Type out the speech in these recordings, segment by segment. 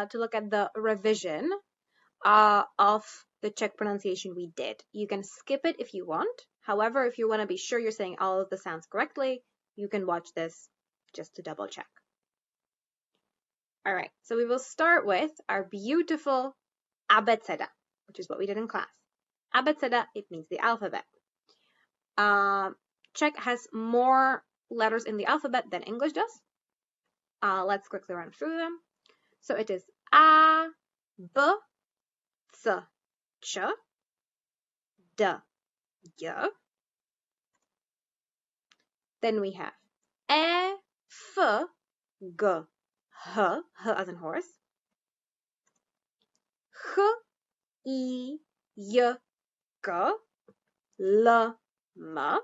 to look at the revision of the Czech pronunciation we did. You can skip it if you want. However, if you want to be sure you're saying all of the sounds correctly, you can watch this just to double check. All right, so we will start with our beautiful Abeceda, which is what we did in class. Abeceda, it means the alphabet. Czech has more letters in the alphabet than English does. Let's quickly run through them. So it is A, B, C, Ch, D, Y. Then we have E, F, G, H, H as in horse, H, I, J, K, L, M,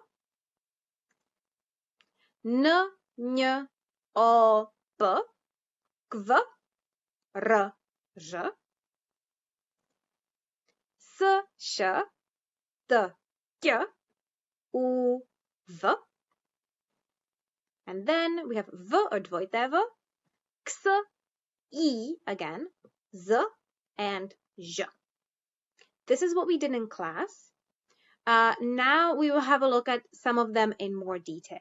N, Ň, O, P, Q, R, Ž, S, Š, T, Ť, U, V. And then we have V or dvojité V, X, I again, Z, and Ž. This is what we did in class. Now we will have a look at some of them in more detail.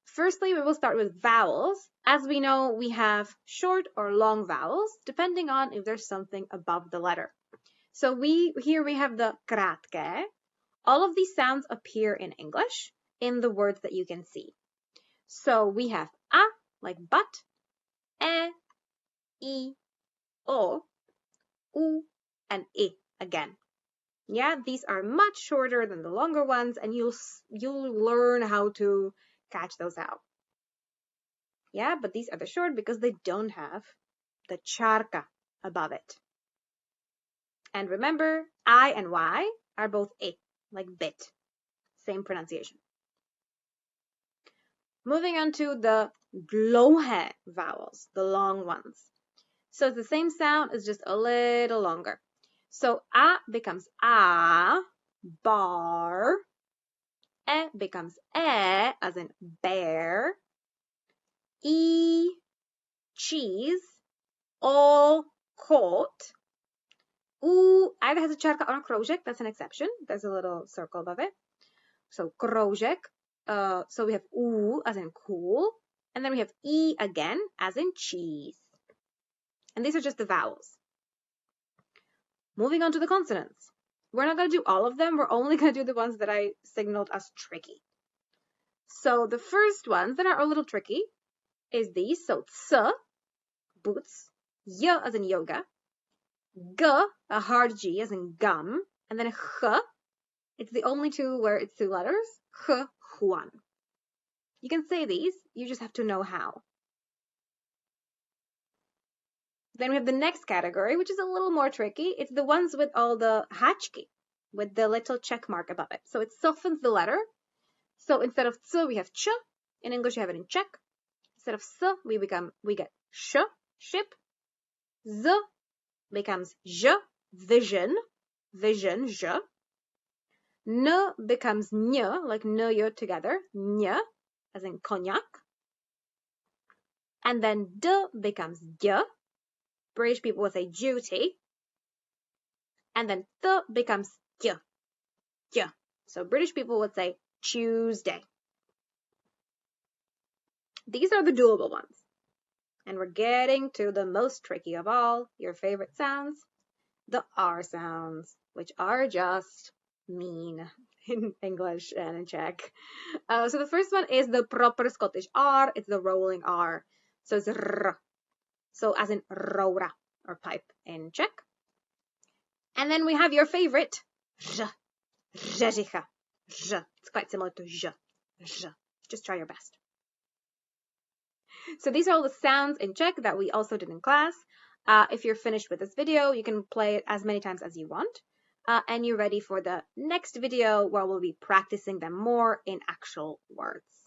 Firstly, we will start with vowels. As we know, we have short or long vowels, depending on if there's something above the letter. So here we have the krátké. All of these sounds appear in English in the words that you can see. So we have a, like but, e, I, o, u, and I again. Yeah, these are much shorter than the longer ones, and you'll learn how to catch those out. Yeah, but these are the short because they don't have the čárka above it. And remember, I and Y are both I, like bit. Same pronunciation. Moving on to the dlouhé vowels, the long ones. So it's the same sound, it's just a little longer. So A becomes A, bar. E becomes E, as in bear. I, cheese. O, coat. U either has a čárka or a kroužek, that's an exception. There's a little circle above it. So kroužek. So we have U as in cool. And then we have I again, as in cheese. And these are just the vowels. Moving on to the consonants. We're not going to do all of them. We're only going to do the ones that I signaled as tricky. So the first ones that are a little tricky is these. So ts, boots, y as in yoga, g, a hard G as in gum, and then a h, it's the only two where it's two letters, h, Juan. You can say these, you just have to know how. Then we have the next category, which is a little more tricky. It's the ones with all the háčky, with the little check mark above it. So it softens the letter. So instead of ts, we have ch. In English, you have it in Czech. Instead of s, we get sh, ship. Z becomes j, vision, j. N becomes ny, like n, together, ny, as in cognac. And then d becomes dy. British people would say duty. And then th becomes ky. So British people would say Tuesday. These are the doable ones. And we're getting to the most tricky of all, your favorite sounds, the R sounds, which are just mean in English and in Czech. So the first one is the proper Scottish R. It's the rolling R. So it's r. So as in roura, or pipe in Czech. And then we have your favorite, ž, řeřicha, ž. It's quite similar to ž. Just try your best. So these are all the sounds in Czech that we also did in class. If you're finished with this video, you can play it as many times as you want. And you're ready for the next video where we'll be practicing them more in actual words.